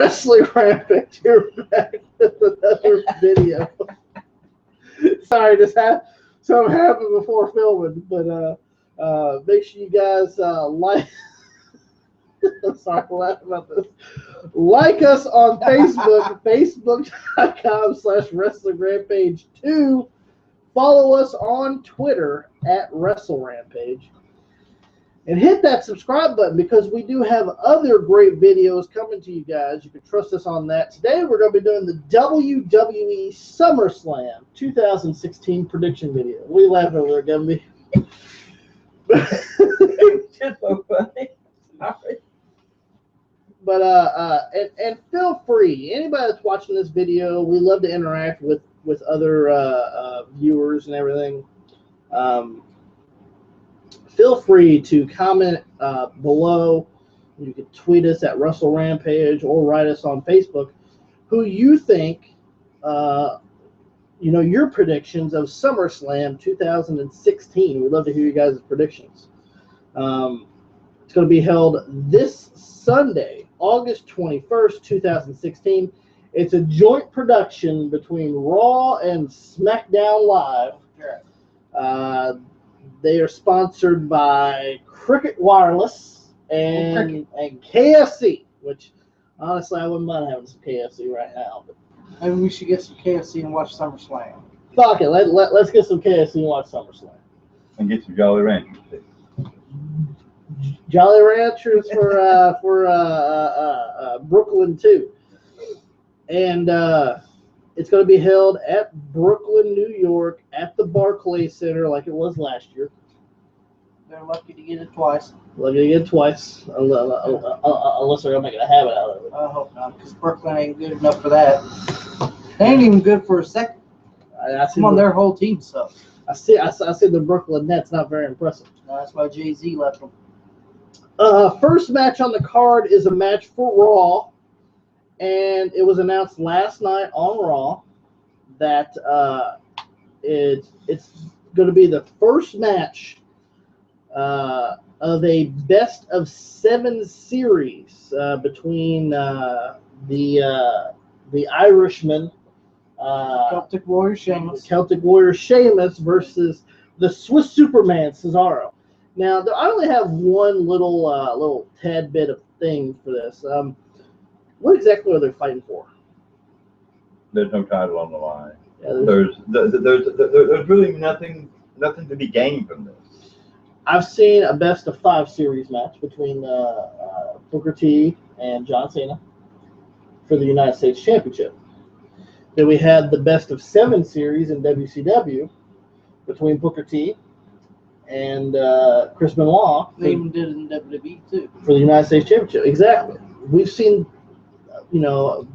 Wrestling Rampage, you're back with another video. Sorry, this something happened before filming, but make sure you guys like. I'm sorry to laugh about this. Like us on Facebook, facebook.com/Wrestling Rampage 2. Follow us on Twitter at Wrestle Rampage. And hit that subscribe button because we do have other great videos coming to you guys. You can trust us on that. Today we're going to be doing the WWE Summerslam 2016 prediction video. We laugh over there, Gumby. It's just so funny. Sorry. But and feel free, anybody that's watching this video, we love to interact with other viewers and everything. Feel free to comment below. You can tweet us at Wrestle Rampage or write us on Facebook who you think, your predictions of SummerSlam 2016. We'd love to hear you guys' predictions. It's going to be held this Sunday, August 21st, 2016. It's a joint production between Raw and SmackDown Live. They are sponsored by Cricket Wireless and KFC, which honestly I wouldn't mind having some KFC right now. But Maybe we should get some KFC and watch SummerSlam. fuck it, let's get some KFC and watch SummerSlam. And get some Jolly Ranchers. Jolly Ranchers for Brooklyn too, and it's going to be held at Brooklyn, New York, at the Barclays Center, like it was last year. They're lucky to get it twice. Lucky to get it twice, unless they're going to make it a habit out of it. I hope not, because Brooklyn ain't good enough for that. They ain't even good for a second. Come on, their whole team sucks. I see the Brooklyn Nets, not very impressive. No, that's why Jay-Z left them. First match on the card is a match for Raw, and it was announced last night on Raw that it's going to be the first match of a best of 7 series between the Irishman, Celtic Warrior Sheamus versus the Swiss Superman Cesaro. Now, I only have one little tad bit of thing for this. What exactly are they fighting for? There's no title on the line. Yeah, there's really nothing to be gained from this. I've seen a best of 5 series match between Booker T and John Cena for the United States Championship. Then we had the best of 7 series in WCW between Booker T and Chris Benoit. They even did it in WWE too. For the United States Championship. Exactly. We've seen,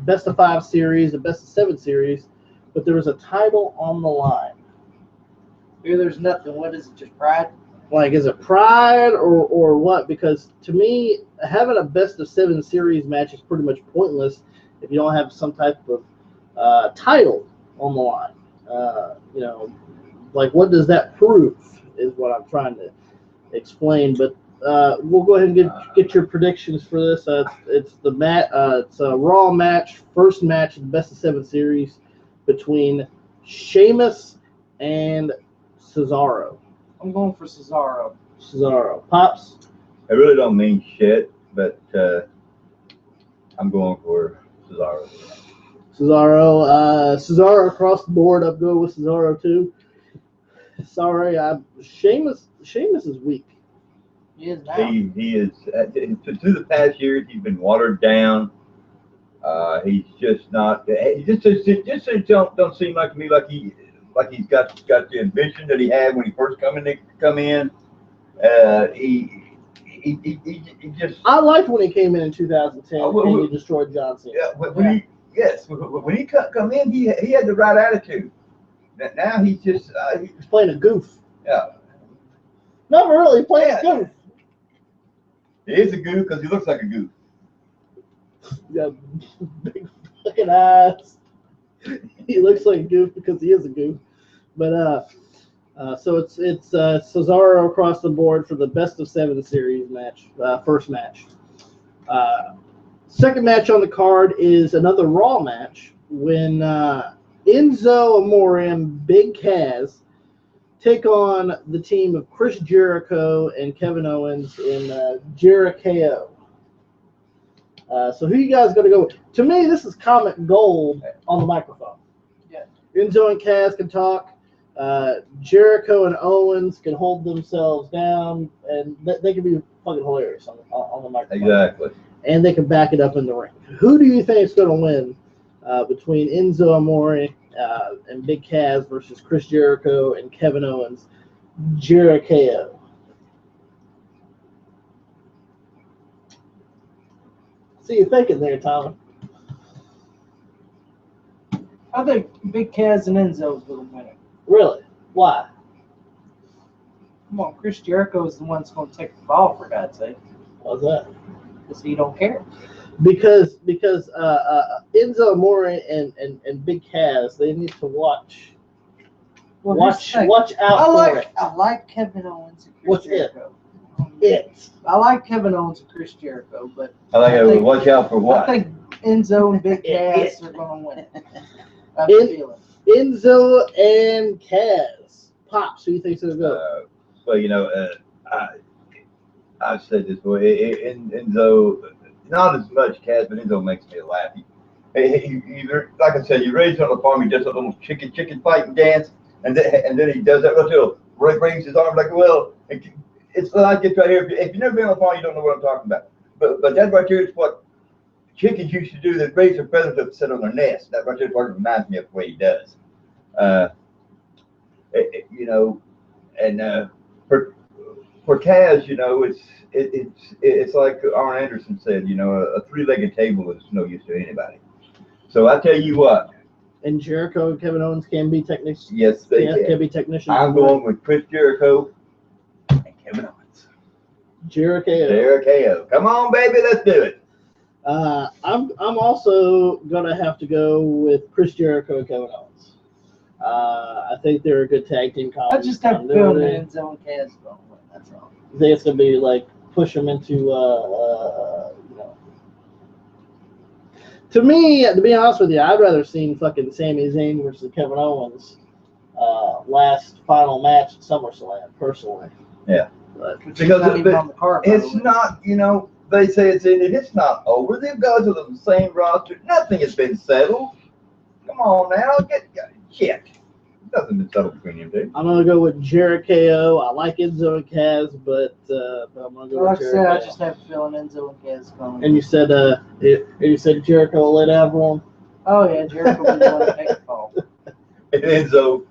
best of 5 series, a best of 7 series, but there was a title on the line. Here there's nothing. What is it, just pride? Like, is it pride or what? Because to me, having a best of 7 series match is pretty much pointless if you don't have some type of title on the line. Like, what does that prove is what I'm trying to explain. But we'll go ahead and get your predictions for this. It's a Raw match, first match of the best of 7 series between Sheamus and Cesaro. I'm going for Cesaro. Pops? I really don't mean shit, but I'm going for Cesaro. Cesaro across the board. I'm going with Cesaro too. Sorry, Sheamus is weak. He is now. He is through the past years. He's been watered down. He's just not. He just don't seem like to me like he's got the ambition that he had when he first come in. He just. I liked when he came in 2010 and he destroyed John Cena. Yeah, when he come in, he had the right attitude. Now he's just he's playing a goof. Yeah. Not really playing a goof. He is a goof because he looks like a goof. Yeah, big fucking eyes. He looks like a goof because he is a goof. But so it's Cesaro across the board for the best of 7 series match, first match. Second match on the card is another Raw match when Enzo Amore and Big Cass take on the team of Chris Jericho and Kevin Owens in Jericho. So who you guys going to go with? To me, this is comic gold on the microphone. Yeah. Enzo and Cass can talk. Jericho and Owens can hold themselves down, and they can be fucking hilarious on the microphone. Exactly. And they can back it up in the ring. Who do you think is going to win between Enzo Amore and Big Cass versus Chris Jericho and Kevin Owens? Jericho. See you thinking there, Tommy. I think Big Cass and Enzo's going to win it. Really? Why? Come on, Chris Jericho is the one that's going to take the ball, for God's sake. Why's that? Because he don't care. Because Enzo Amore and Big Cass, they need to watch out for it. I like Kevin Owens and Chris What's Jericho. I I like Kevin Owens and Chris Jericho, but I think watch out for what? I think Enzo and Big Cass are going to win it. I have a feeling. Enzo and Cass. Pops, who do you think's going to go? Well, I've said this before. Enzo, not as much Cass, but Enzo makes me laugh. He like I said, you raise on the farm, he does a little chicken fighting dance, and then he does that little rings his arm like, well, it's like this right here. If you've never been on the farm, you don't know what I'm talking about. But that right here is what chickens used to do. That raise their feathers up, sit on their nest. That right there is what reminds me of the way he does. For Cass, it's like Arn Anderson said, a three-legged table is no use to anybody. So I tell you what. And Jericho and Kevin Owens can be technicians. Yes, they can. Be technicians. I'm going with Chris Jericho and Kevin Owens. Jericho. Come on, baby, let's do it. I'm also gonna have to go with Chris Jericho and Kevin Owens. I think they're a good tag team. I just have a feeling that Enzo and Cass going to win. That's all. I think it's gonna be like push them into To me, to be honest with you, I'd rather seen fucking Sami Zayn versus Kevin Owens last final match at SummerSlam, personally. Yeah. But because it's not even on the card. It's not, they say it's in it. It's not over. These guys are the same roster. Nothing has been settled. Come on now, shit. Nothing been settled between you two. I'm gonna go with Jericho. I like Enzo and Cass, but I'm gonna go with Jericho. I just have a feeling Enzo and Cass going. And you said Jericho will lay down for him. Oh yeah, Jericho will be the one to take the ball. And Enzo.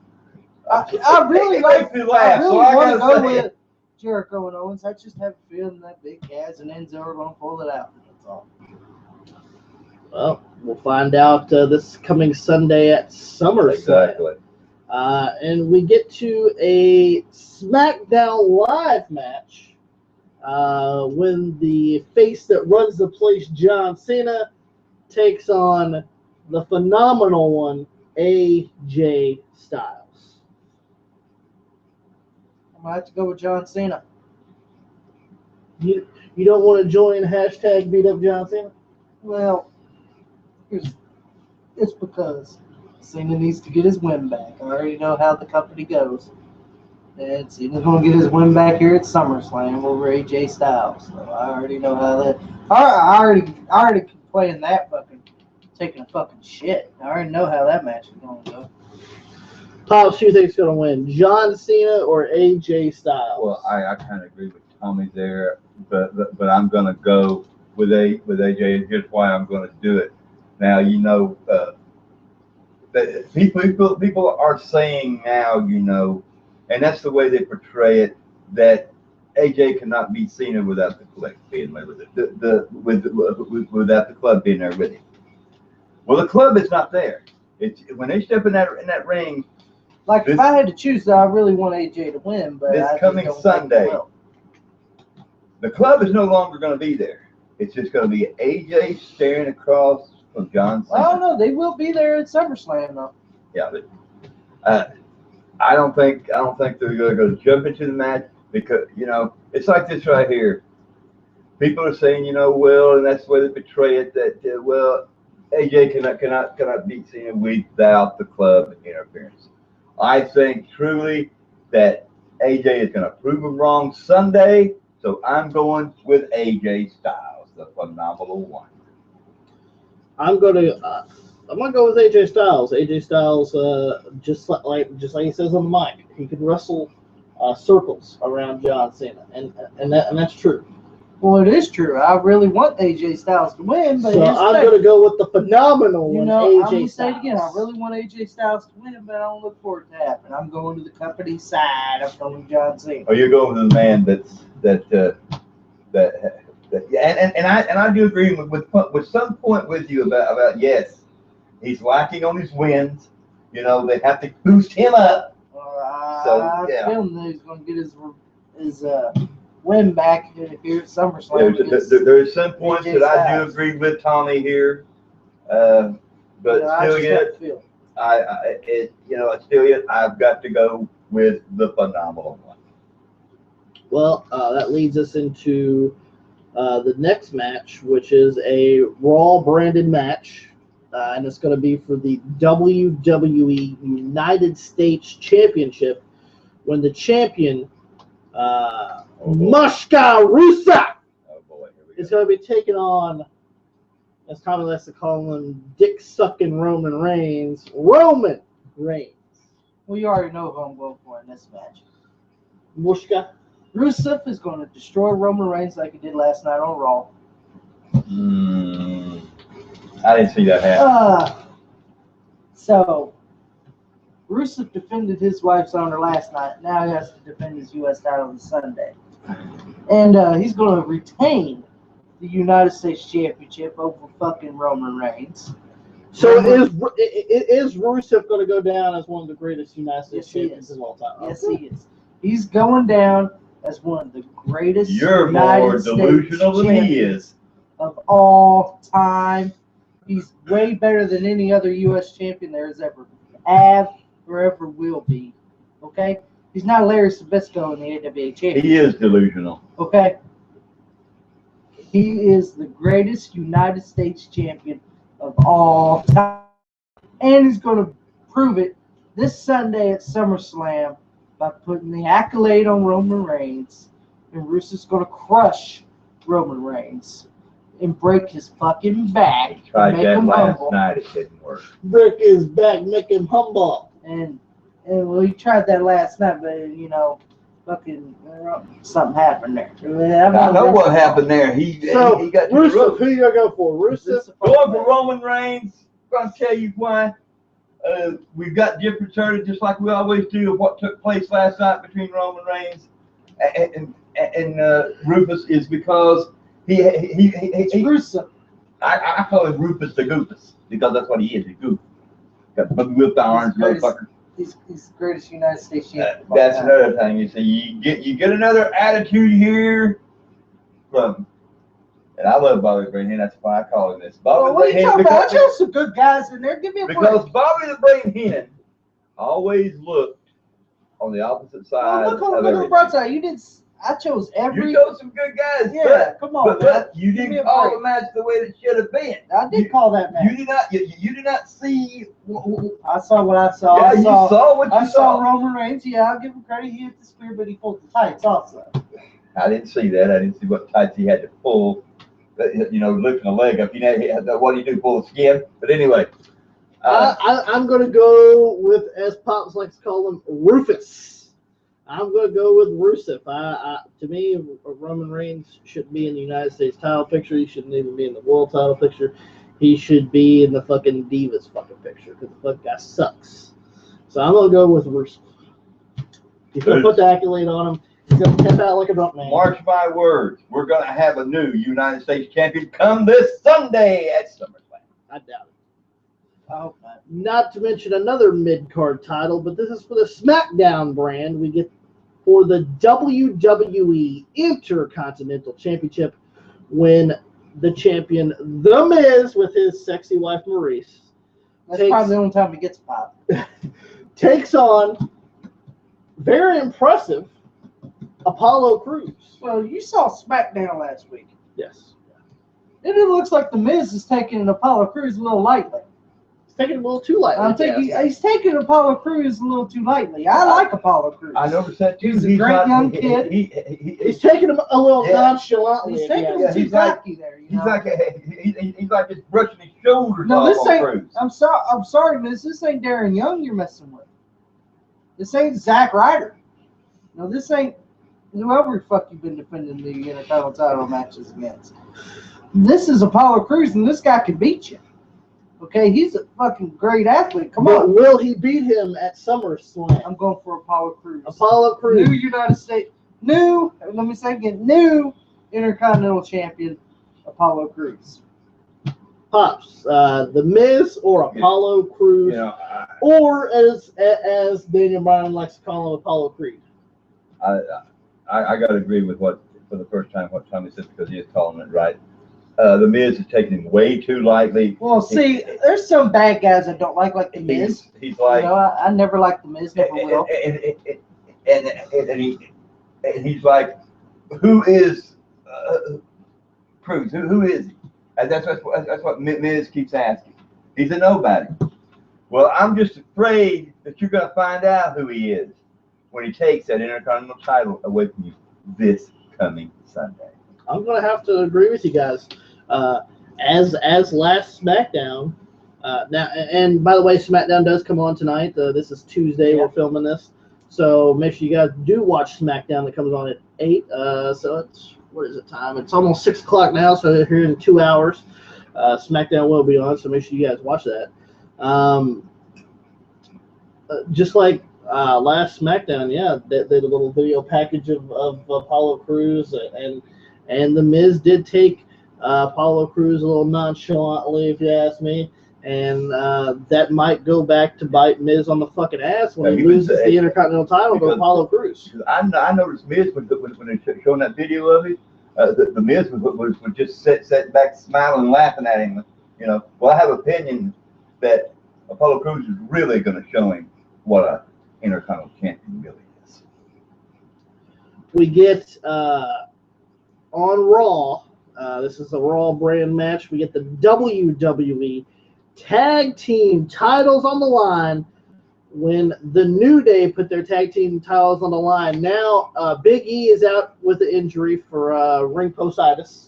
I really like to laugh. I really want to go with Jericho and Owens. I just have a feeling that Big Cass and Enzo are going to pull it out. That's all. Well, we'll find out this coming Sunday at SummerSlam. Exactly. And we get to a SmackDown Live match when the face that runs the place, John Cena, takes on the phenomenal one, AJ Styles. I'm going to have to go with John Cena. You don't want to join hashtag beat up John Cena? Well, it's because Cena needs to get his win back. I already know how the company goes. And Cena's going to get his win back here at SummerSlam over AJ Styles. So I already know how that. I already complained that fucking taking a fucking shit. I already know how that match is going to go. Pops, who you think's going to win, John Cena or AJ Styles? Well, I kind of agree with Tommy there, but I'm going to go with AJ. Here's why I'm going to do it. Now, that people are saying now, and that's the way they portray it, that AJ cannot beat Cena without the club being there with it, without the club being there with him. Well, the club is not there. It's when they step in that ring. Like if I had to choose, I really want AJ to win, but this coming Sunday, the club is no longer going to be there. It's just going to be AJ staring across from John Cena. I don't know. They will be there at SummerSlam though. Yeah, but I don't think they're going to jump into the match because it's like this right here. people are saying, well, and that's the way they portray it, that, well, AJ cannot beat Cena without the club interference. I think truly that AJ is going to prove him wrong Sunday, so I'm going with AJ Styles, the phenomenal one. I'm gonna go with AJ Styles. AJ Styles, just like he says on the mic, he could wrestle circles around John Cena, and that's true. Well, it is true. I really want AJ Styles to win, but so I'm going to go with the phenomenal one, AJ I'm gonna Styles. say it again. I really want AJ Styles to win, but I don't look for it to happen. I'm going to the company side. I'm going with John Cena. Oh, you're going with the man and I do agree with some point with you about yes, he's lacking on his wins. They have to boost him up. I feel that he's going to get his win back here at SummerSlam. There's some points that I do agree with Tommy here, but still yet, I've got to go with the phenomenal one. Well, that leads us into the next match, which is a Raw branded match, and it's going to be for the WWE United States Championship, when the champion, Mushka Rusev, is going to be taking on, as Tommy likes to call him, dick-sucking Roman Reigns. Roman Reigns. Well, you already know who I'm going for in this match. Mushka. Rusev is going to destroy Roman Reigns like he did last night on Raw. I didn't see that happen. So, Rusev defended his wife's honor last night. Now he has to defend his U.S. title on Sunday. And he's going to retain the United States Championship over fucking Roman Reigns. So is Rusev going to go down as one of the greatest United States champions of all time? Yes, he is. He's going down as one of the greatest You're United more delusional States than he is. of all time. He's way better than any other U.S. champion there has ever have or ever will be. Okay? He's not Larry Sabisco in the AWA championship. He is delusional. Okay? He is the greatest United States champion of all time. And he's going to prove it this Sunday at SummerSlam by putting the accolade on Roman Reigns. And Rusev's going to crush Roman Reigns and break his fucking back. He tried make that him last humble. night. It didn't work. Break his back, make him humble. And well, he tried that last night, but fucking something happened there. I know what happened there. He got Rusev. Who you gonna go for? Rusev. Going for Roman Reigns. I'm going to tell you why. We've got different stories, just like we always do, of what took place last night between Roman Reigns and Rufus, is because he Rusev. I call him Rufus the Goofus because that's what he is. He's a goof. Got the whipped arms, motherfucker. He's the greatest United States champion. That's another thing. You see, you get another attitude here from. And I love Bobby Brain Heenan. That's why I call him this. Bobby what are you talking about? I some good guys in there. Give me a break. Because Bobby the Brain Heenan always looked on the opposite side look on of the everything. bright side. I chose every. You chose some good guys. Yeah, come on, but you didn't call the match the way it should have been. I did call that match. You did not see. I saw what I saw. Yeah, you saw what you saw. I saw Roman Reigns. Yeah, I'll give him credit. He hit the spear, but he pulled the tights also. I didn't see that. I didn't see what tights he had to pull. Lifting a leg up. What do you do? Pull the skin? But anyway. I'm going to go with, as Pops likes to call him, Rufus. I'm going to go with Rusev. To me, Roman Reigns shouldn't be in the United States title picture. He shouldn't even be in the world title picture. He should be in the fucking Divas fucking picture because the fucking guy sucks. So I'm going to go with Rusev. He's going to put the accolade on him. He's going to tap out like a drunk man. Mark my words. We're going to have a new United States champion come this Sunday at SummerSlam. I doubt it. I hope not. Not to mention another mid-card title, but this is for the SmackDown brand. We get for the WWE Intercontinental Championship when the champion, The Miz, with his sexy wife Maurice, that's probably the only time he gets popped. takes on very impressive Apollo Crews. Well, you saw SmackDown last week. Yes. And it looks like the Miz is taking Apollo Crews a little lightly. He's taking it a little too lightly. I'm thinking he's taking Apollo Crews a little too lightly. I like Apollo Crews. I noticed that too. He's a great young kid. He's taking him a little nonchalantly. He's taking him too he's like- cocky there. You He's know? like just brushing his shoulders No, off this on ain't. Cruz. I'm sorry, Miz. This ain't Darren Young you're messing with. This ain't Zack Ryder. No, this ain't whoever the fuck you've been defending the Intercontinental title matches against. This is Apollo Crews, and this guy can beat you. Okay, he's a fucking great athlete. Come But on. will he beat him at SummerSlam? I'm going for Apollo Crews. Apollo Crews. New United States, let me say again, new Intercontinental Champion, Apollo Crews. Pops, The Miz or Apollo Crews, You know, or as Daniel Bryan likes to call him, Apollo Creed. I got to agree with what Tommy said, because he is calling it right. The Miz is taking him way too lightly. Well, see, there's some bad guys I don't like The Miz. He's like, You know, I never liked The Miz, never will. and he's like, who is Cruz? Who is he? And that's what Miz keeps asking. He's a nobody. Well, I'm just afraid that you're going to find out who he is when he takes that Intercontinental title away from you this coming Sunday. I'm gonna have to agree with you guys. As last SmackDown, now, and by the way, SmackDown does come on tonight. This is Tuesday. Yeah. We're filming this, so make sure you guys do watch SmackDown. That comes on at 8. So it's, what is it time? It's almost 6 o'clock now. So here in 2 hours, SmackDown will be on. So make sure you guys watch that. Just like last SmackDown, yeah, they did a little video package of Apollo Crews, and the Miz did take Apollo Crews a little nonchalantly, if you ask me, and that might go back to bite Miz on the fucking ass when he loses the Intercontinental title to Apollo Crews. I noticed Miz when they showing that video of it, the Miz would just sit back smiling and laughing at him. You know, well, I have an opinion that Apollo Crews is really going to show him what a Intercontinental Champion really is. We get on Raw. This is a Raw brand match. We get the WWE Tag Team titles on the line when the New Day put their tag team titles on the line. Now, Big E is out with an injury for ring postitis.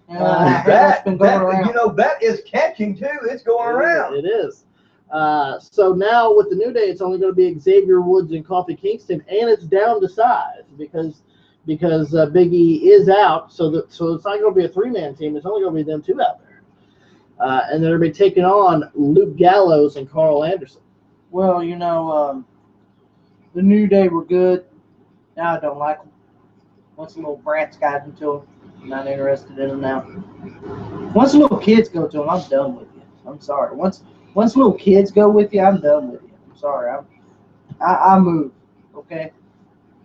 That's been going around. You know, that is catching too. It's going around. It is. So now with the New Day, it's only going to be Xavier Woods and Kofi Kingston, and it's down to size because Big E is out. So it's not going to be a 3-man team. It's only going to be them 2 out there. And they're going to be taking on Luke Gallows and Carl Anderson. Well, you know, the New Day were good. Now I don't like them. Once the little brats got into them, I'm not interested in them now. Once the little kids go to them, I'm done with you. I'm sorry. Once little kids go with you, I'm done with you. I'm sorry. I move. Okay.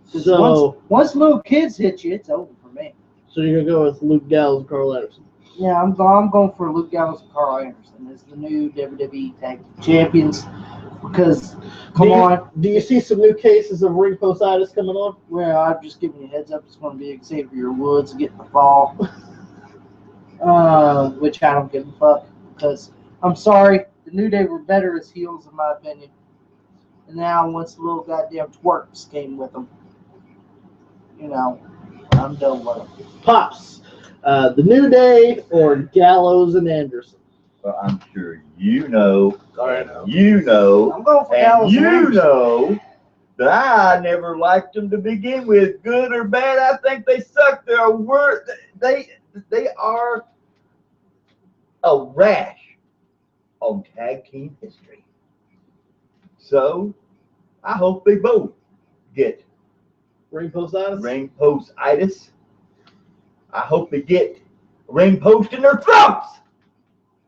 So once little kids hit you, it's over for me. So you're going to go with Luke Gallows and Carl Anderson. Yeah, I'm going for Luke Gallows and Carl Anderson as the new WWE Tag Team Champions. Because, do you see some new cases of ring postitis coming on? Well, I'm just giving you a heads up. It's going to be Xavier Woods getting the fall. Which I don't give a fuck. Because, I'm sorry, the New Day were better as heels, in my opinion. And now, once the little goddamn twerks came with them, you know, I'm done with them. Pops, the New Day or Gallows and Anderson? Well, I'm sure you know, I'm going for and Gallows and you Anderson. know that I never liked them to begin with, good or bad. I think they suck. They're they are a rash on tag team history. So I hope they both get Ring postitis? ring postitis. I hope they get ring post in their throats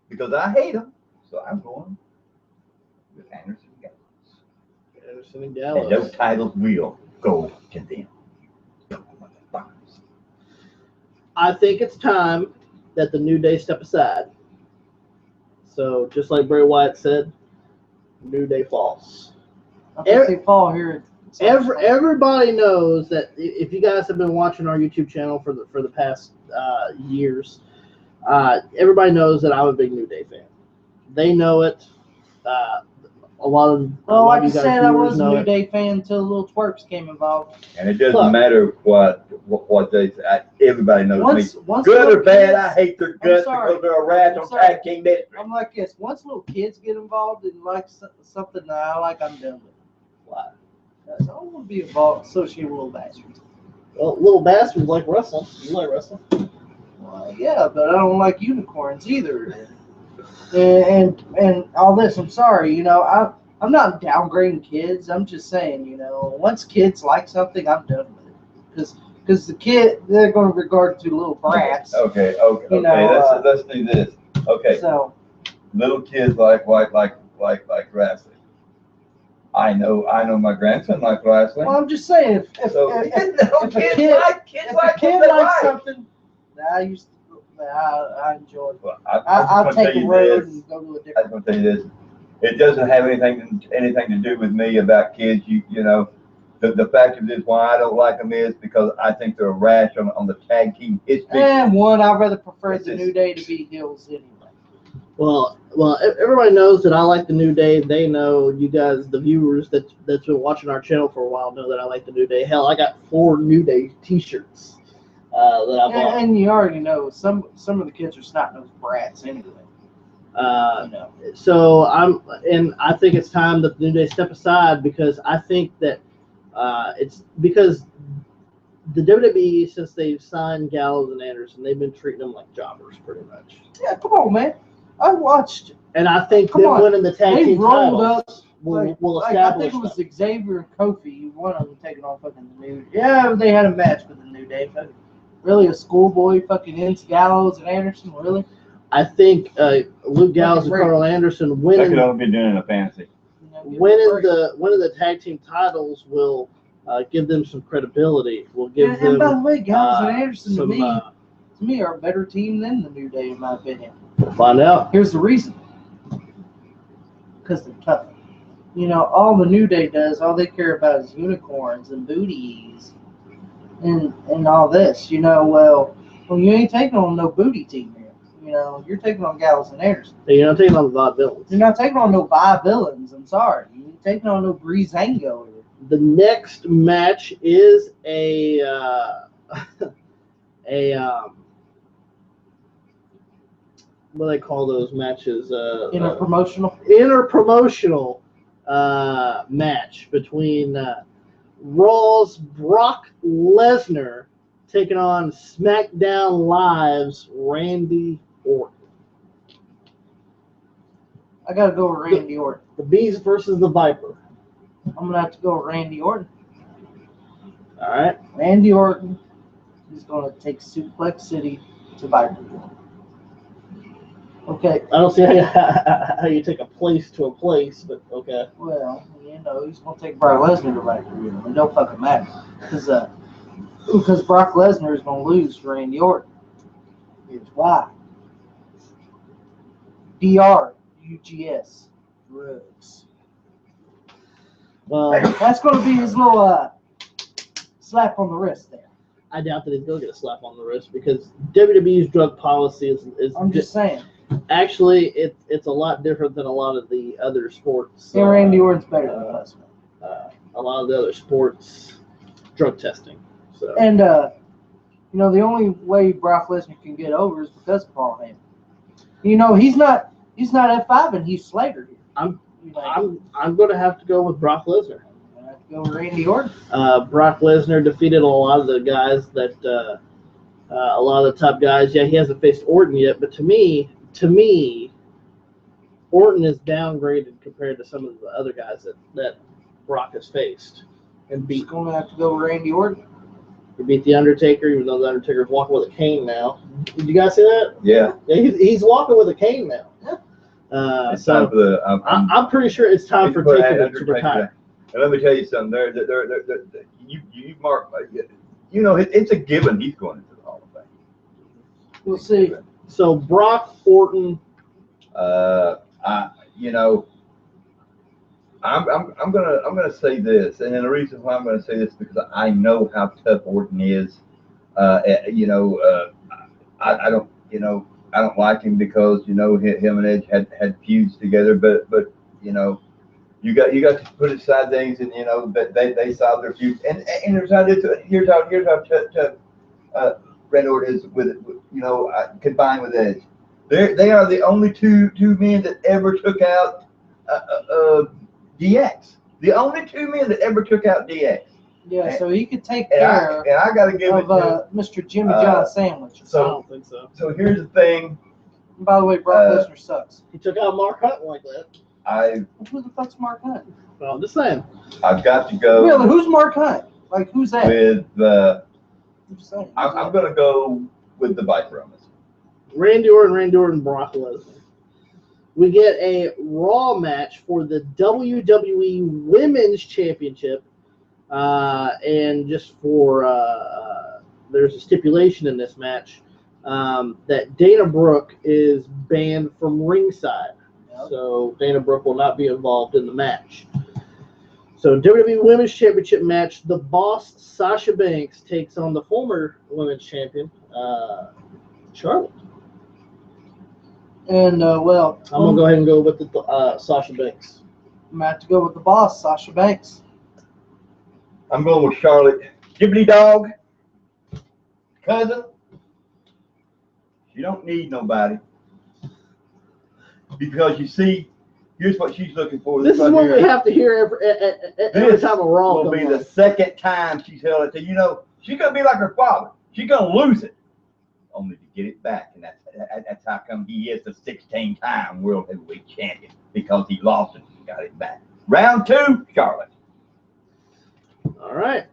because I hate them. So I'm going with Anderson and Gallows. Anderson and And Gallows. those titles will go to them. I think it's time that the New Day step aside. So just like Bray Wyatt said, New Day falls. I think they fall here Everybody knows that if you guys have been watching our YouTube channel for the past years, everybody knows that I'm a big New Day fan. They know it. A lot of like you I guys said, I was a know New it. Day fan until Little Twerks came involved. And it doesn't matter what they say. Everybody knows me. Once Good little or bad, kids- I hate their guts because they're a rat on tag team mystery. I'm like this. Once little kids get involved in like something that I like, I'm done with it. Why? Because I don't want to be involved, associated with little bastards. Well, little bastards like wrestling. You like wrestling? Well, yeah, but I don't like unicorns either. And all this. I'm sorry. You know, I'm not downgrading kids. I'm just saying, you know, once kids like something, I'm done with it. Because the kid, they're going to regard to little brats. Okay. You know, Let's do this. Okay. So Little kids like wrestling. I know my grandson likes wrestling. well, I'm just saying, if a kid likes something, I enjoy it. Well, I'll take a road and go to a I was different. going to tell you this. It doesn't have anything to do with me about kids. You know, the fact of this, why I don't like them is because I think they're a rash on the tag team history. And one, I'd rather prefer It's the just- New Day to be heels anyway. Well, everybody knows that I like the New Day. They know, you guys, the viewers that's been watching our channel for a while, know that I like the New Day. Hell, I got 4 New Day T-shirts that I bought. And you already know some of the kids are snot-nosed brats anyway. You know. So I think it's time that the New Day step aside because I think that it's because the WWE, since they've signed Gallows and Anderson, they've been treating them like jobbers pretty much. Yeah, come on, man. I watched. And I think Come them on. winning the tag They team rolled titles up. will I establish think it was them. Xavier and Kofi. One of them taking on fucking the New. Yeah, they had a match with the New Day. But really, a schoolboy fucking ends Gallows and Anderson. Really? I think Luke Gallows and Carl Anderson That could winning only be done in a fantasy. You know, winning the tag team titles will give them some credibility. Will give and them by the way, Gallows and Anderson some, to me are a better team than the New Day in my opinion. find out. Here's the reason. Because they're tough. You know, all the New Day does, all they care about is unicorns and booties and all this. You know, well, you ain't taking on no booty team here. You know, you're taking on Gallows and Anderson. You're not taking on the Vaudevillains. You're not taking on no Vi villains. I'm sorry. You ain't taking on no Breezango here. The next match is a what do they call those matches? Interpromotional. Interpromotional match between Raw's Brock Lesnar taking on SmackDown Live's Randy Orton. I got to go with Randy Orton. The Beast versus the Viper. I'm going to have to go with Randy Orton. All right. Randy Orton is going to take Suplex City to Viper. Okay. I don't see how you take a place to a place, but okay. Well, you know, he's going to take Brock Lesnar to Viper. It don't fucking matter. Because Brock Lesnar is going to lose to Randy Orton. Here's why. DRUGS. Drugs. Well, That's going to be his little slap on the wrist there. I doubt that he's going to get a slap on the wrist because WWE's drug policy is I'm just saying. Actually, it's a lot different than a lot of the other sports. Yeah, Randy Orton's better than us. A lot of the other sports drug testing. So. And you know, the only way Brock Lesnar can get over is because of Paul Heyman. You know, he's not F5 and he's Slater here. I'm going to have to go with Brock Lesnar. I have to go with Randy Orton. Brock Lesnar defeated a lot of the guys that a lot of the top guys. Yeah, he hasn't faced Orton yet, but to me, Orton is downgraded compared to some of the other guys that Brock has faced and beat. He's going to have to go with Randy Orton. He beat the Undertaker, even though the Undertaker's walking with a cane now. Did you guys see that? Yeah. Yeah, he's walking with a cane now. It's time for the. I'm pretty sure it's time for Taker to retire. And let me tell you something. You mark. You know, it's a given. He's going into the Hall of Fame. We'll see. So Brock Orton. You know, I'm gonna say this, and then the reason why I'm gonna say this is because I know how tough Orton is. I don't I don't like him because him and Edge had feuds together, but you got to put aside things, and that they solved their feuds, and here's how tough Red Orton is with combined with Edge. They are the only two men that ever took out DX. The only two men that ever took out DX. Yeah, so he could take care and I got to give it to Mr. Jimmy John Sandwich. I don't think so. So here's the thing. And by the way, Brock Lesnar sucks. He took out Mark Hunt like that. Who the fuck's Mark Hunt? Well, I'm just saying. I've got to go. Really, who's Mark Hunt? Like, who's that? I'm going to go with the Viper on this. Randy Orton, Brock Lesnar. We get a Raw match for the WWE Women's Championship. And just for there's a stipulation in this match that Dana Brooke is banned from ringside. Yep. So Dana Brooke will not be involved in the match. So WWE Women's Championship match, the Boss Sasha Banks takes on the former Women's Champion, Charlotte. And, I'm going to go ahead and go with the Sasha Banks. I'm going to have to go with the Boss, Sasha Banks. I'm going with Charlotte. Dibbity dog. Cousin. You don't need nobody. Because you see, here's what she's looking for. This is what we have to hear every time a Raw will be the second time she's held it to. She's going to be like her father. She's going to lose it. Only to get it back. And that's how come he is the 16-time World Heavyweight Champion. Because he lost it and got it back. Round 2, Charlotte. All right.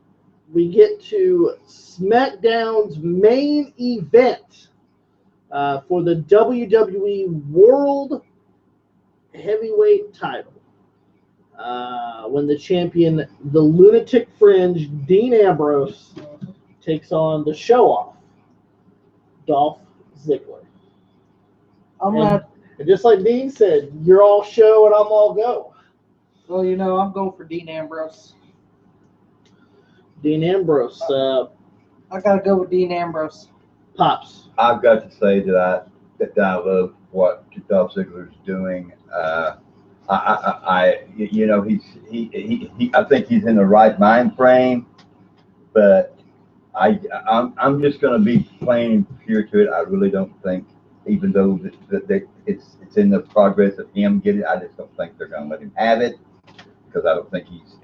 We get to SmackDown's main event for the WWE World Heavyweight title. When the champion, the Lunatic Fringe, Dean Ambrose, takes on the show-off, Dolph Ziggler. And just like Dean said, you're all show and I'm all go. Well, I'm going for Dean Ambrose. Dean Ambrose. I got to go with Dean Ambrose. Pops. I've got to say that I love what Dolph Ziggler's doing. I think he's in the right mind frame, but I'm just going to be plain pure to it. I really don't think, even though it's in the progress of him getting it, I just don't think they're going to let him have it, because I don't think he's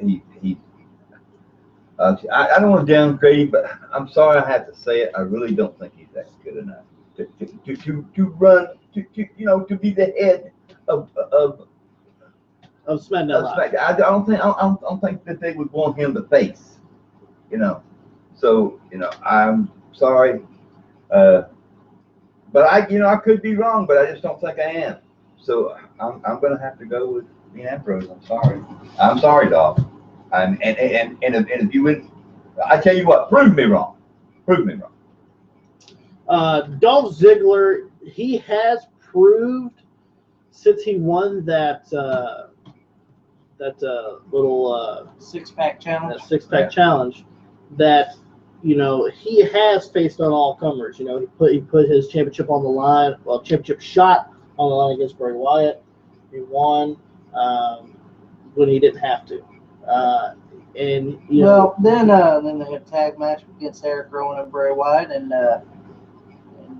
I don't want to downgrade him, but I'm sorry I have to say it. I really don't think he's that good enough to run to be the head of SmackDown. I don't think that they would want him to face. So I'm sorry, but I could be wrong, but I just don't think I am. So I'm going to have to go with Dean Ambrose. I'm sorry, Dolph. And if you would, I tell you what, prove me wrong. Dolph Ziggler, he has proved since he won that little six-pack challenge. Challenge, that he has faced on all comers. He put his championship on the line. Well, championship shot on the line against Bray Wyatt. He won when he didn't have to. Then they had a tag match against Eric Rowan and Bray Wyatt, and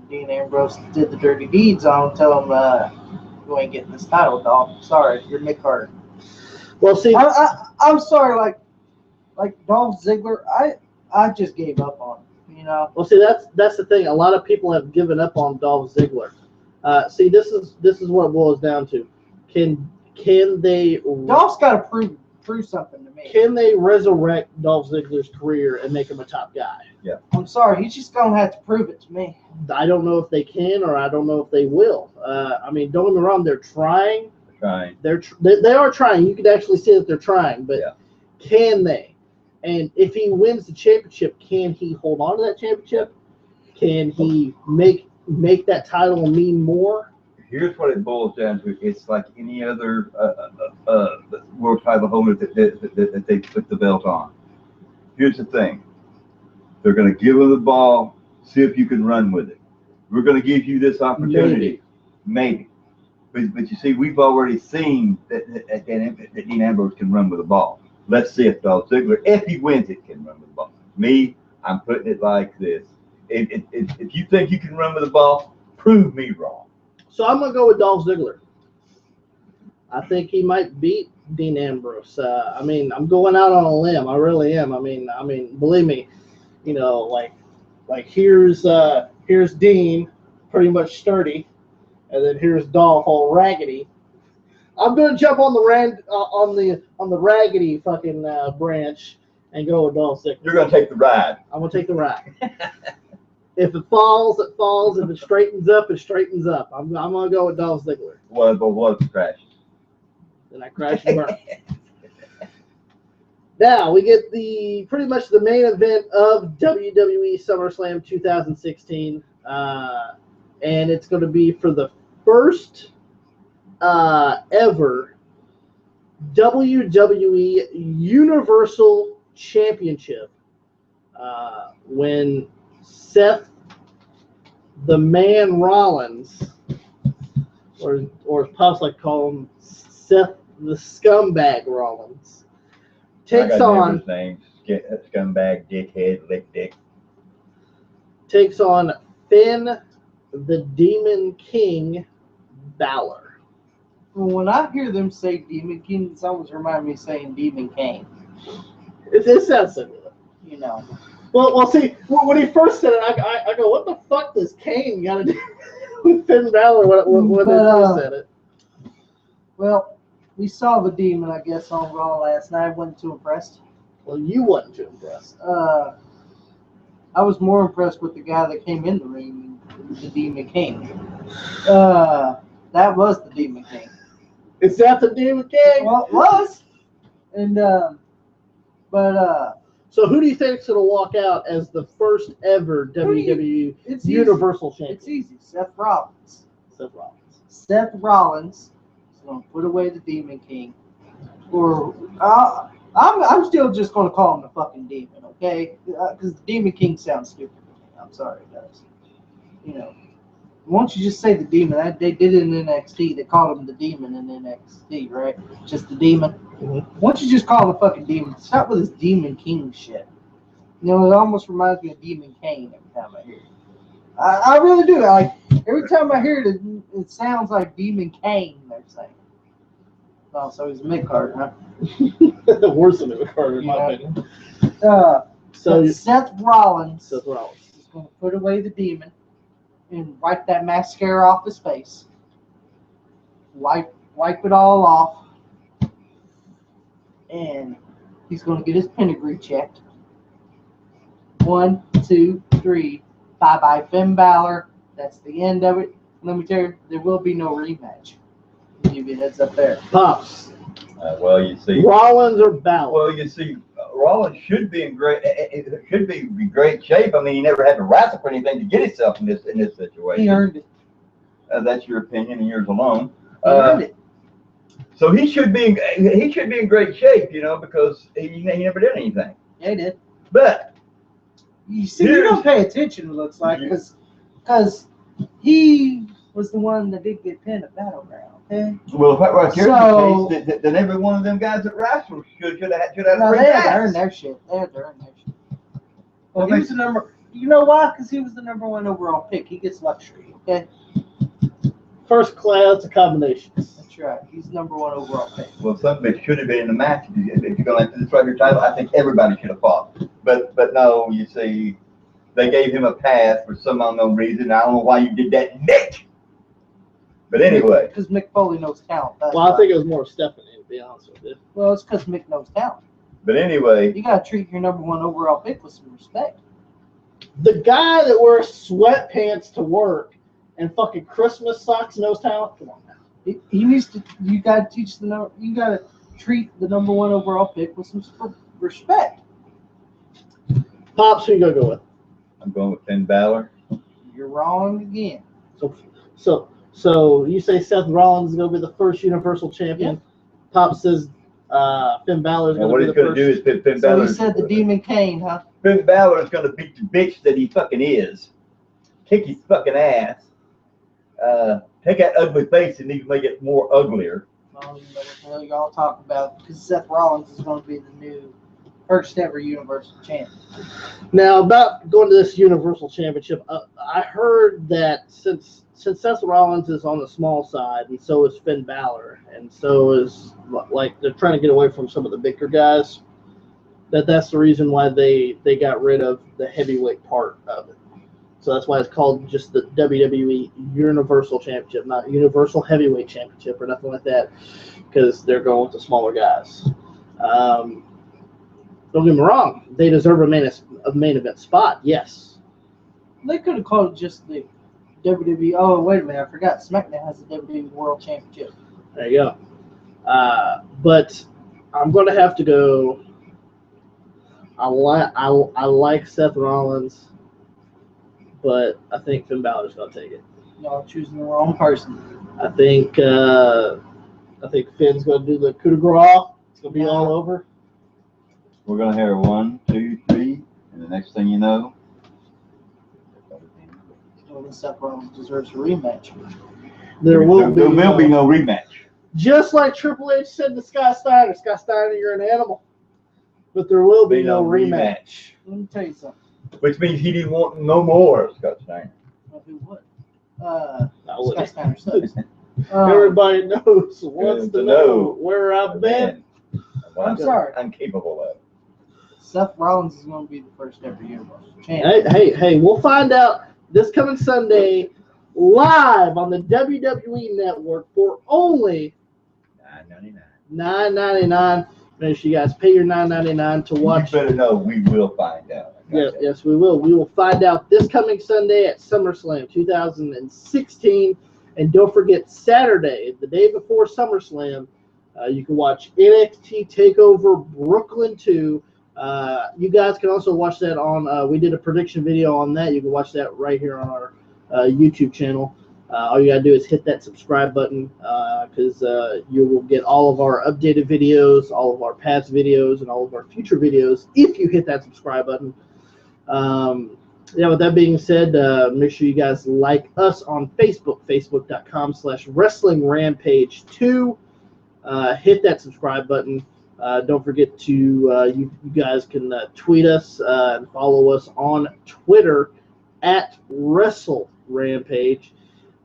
Dean Ambrose did the dirty deeds on him, tell him, you ain't getting this title, Dolph. Sorry, you're Mick Carter. Well, see, I'm sorry, like Dolph Ziggler, I just gave up on him, Well, see, that's the thing. A lot of people have given up on Dolph Ziggler. See, this is what it boils down to. Can they? Dolph's got to prove something to me. Can they resurrect Dolph Ziggler's career and make him a top guy? Yeah. I'm sorry, he's just gonna have to prove it to me. I don't know if they can, or I don't know if they will. Don't get me wrong, they're trying. They are trying. You could actually see that they're trying, but can they? And if he wins the championship, can he hold on to that championship? Can he make that title mean more? here's what it boils down to. It's like any other world title holder that they put the belt on. Here's the thing. They're going to give them the ball, see if you can run with it. We're going to give you this opportunity. Maybe. But you see, we've already seen that Dean Ambrose can run with the ball. Let's see if Dolph Ziggler, if he wins it, can run with the ball. Me, I'm putting it like this. If you think you can run with the ball, prove me wrong. So I'm going to go with Dolph Ziggler. I think he might beat Dean Ambrose. I mean, I'm going out on a limb. I really am. I mean, believe me, you know, like here's Dean, pretty much sturdy, and then here's Dolph all raggedy. I'm gonna jump on the raggedy fucking branch and go with Dolph Ziggler. You're gonna take the ride. I'm gonna take the ride. If it falls, it falls. If it straightens up, it straightens up. I'm gonna go with Dolph Ziggler. What if it crashes? Then I crash and burn. Now we get pretty much the main event of WWE SummerSlam 2016, and it's going to be for the first ever WWE Universal Championship, when Seth the Man Rollins, or as Pops like to call him, Seth the Scumbag Rollins, takes on his name, Scumbag, Dickhead, Lick Dick. Takes on Finn the Demon King Balor. Well, when I hear them say Demon King, it always reminds me of saying Demon Kane. It sounds similar. You know. Well, see, when he first said it, I go, what the fuck does Kane got to do with Finn Balor when they first said it? Well, we saw the Demon, I guess, on Raw last night. I wasn't too impressed. Well, you wasn't too impressed. I was more impressed with the guy that came in the ring, the Demon King. That was the Demon King. Is that the Demon King? Well, it was. And, so who do you think's going to walk out as the first ever WWE Universal Champion? It's easy. Seth Rollins. Seth Rollins. Seth Rollins is going to put away the Demon King. Or I'm still just going to call him the fucking Demon, okay? Because the Demon King sounds stupid to me. I'm sorry, guys. You know, why don't you just say the Demon? They did it in NXT. They called him the Demon in NXT, right? Just the Demon. Mm-hmm. Why don't you just call him the fucking Demon? Stop with this Demon King shit. You know, it almost reminds me of Demon Kane every time I hear it. I really do. Every time I hear it, it sounds like Demon Kane, they're saying. Oh, so he's a mid-card, huh? Worse than a mid-card, in my opinion. So Seth Rollins is going to put away the Demon and wipe that mascara off his face. Wipe it all off. And he's going to get his pedigree checked. 1, 2, 3. Bye-bye, Finn Balor. That's the end of it. Let me tell you, there will be no rematch. I'll give you a heads up there. Pops. Well, you see, Rollins or Balor? Well, you see, Rollins should be in great shape. I mean, he never had to wrestle for anything to get himself in this situation. He earned it. That's your opinion and yours alone. He earned it. So he should be in great shape, you know, because he never did anything. Yeah, he did. But you see, you don't pay attention. It looks like because he was the one that did get pinned at Battleground. Okay. Well, if that right here is the case, then every one of them guys that wrestled should have no, they had to earn their shit. They had to earn their shit. Well, he was the number. You know why? Because he was the number 1 overall pick. He gets luxury. Okay. First class combinations. That's right. He's number 1 overall pick. Well, something that should have been in the match. If you're going to this right here title, I think everybody should have fought. But no, you see, they gave him a pass for some unknown reason. I don't know why you did that, Nick. But anyway. Because Mick Foley knows talent. I think it was more Stephanie, to be honest with you. Well, it's because Mick knows talent. But anyway. You got to treat your number 1 overall pick with some respect. The guy that wears sweatpants to work and fucking Christmas socks knows talent? Come on now. He needs to. You got to teach you got to treat the number 1 overall pick with some respect. Pops, who you going to go with? I'm going with Finn Balor. You're wrong again. So So you say Seth Rollins is going to be the first Universal Champion. Yep. Pop says Finn Balor is And going what to he's be the going to first. do is Finn So Balor. he said the Demon Kane, huh? Finn Balor is going to beat the bitch that he fucking is. Kick his fucking ass. Take that ugly face and even make it more uglier. I don't even know what the hell y'all talking about, because Seth Rollins is going to be the new first ever Universal Champion. Now, about going to this Universal Championship, I heard that since Seth Rollins is on the small side, and so is Finn Balor, and so is, like, they're trying to get away from some of the bigger guys, that's the reason why they got rid of the heavyweight part of it. So that's why it's called just the WWE Universal Championship, not Universal Heavyweight Championship or nothing like that, because they're going with the smaller guys. Don't get me wrong; they deserve a main event spot. Yes. They could have called it just the WWE. Oh, wait a minute, I forgot. SmackDown has the WWE World Championship. There you go. But I'm going to have to go. I like Seth Rollins, but I think Finn Balor's going to take it. Y'all choosing the wrong person. I think Finn's going to do the coup de grace. It's going to be all over. We're going to hear 1, 2, 3, and the next thing you know. Well, Seth Rollins deserves a rematch. There will be no rematch. Just like Triple H said to Scott Steiner, you're an animal. But there will be no rematch. Let me tell you something. Which means he didn't want no more Scott Steiner. Well, who would? would. Scott Steiner sucks. Everybody wants to know where I've been. Well, I'm sorry. I'm capable of. Seth Rollins is going to be the first ever Universal Champion. Hey, we'll find out this coming Sunday live on the WWE Network for only $9.99. Make sure you guys pay your $9.99 to watch. You better know we will find out. Yes, we will. We will find out this coming Sunday at SummerSlam 2016. And don't forget, Saturday, the day before SummerSlam, you can watch NXT TakeOver Brooklyn 2. You guys can also watch that on, we did a prediction video on that. You can watch that right here on our YouTube channel. All you got to do is hit that subscribe button because you will get all of our updated videos, all of our past videos, and all of our future videos if you hit that subscribe button. With that being said, make sure you guys like us on Facebook, facebook.com/Wrestling Rampage 2. Hit that subscribe button. Don't forget to, you guys can tweet us and follow us on Twitter at Wrestle Rampage.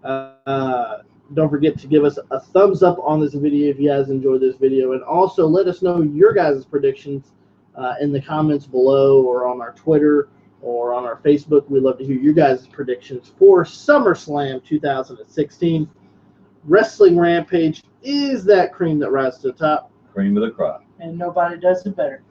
Don't forget to give us a thumbs up on this video if you guys enjoyed this video. And also let us know your guys' predictions in the comments below or on our Twitter or on our Facebook. We'd love to hear your guys' predictions for SummerSlam 2016. Wrestling Rampage is that cream that rises to the top. Cream of the crop. And nobody does it better.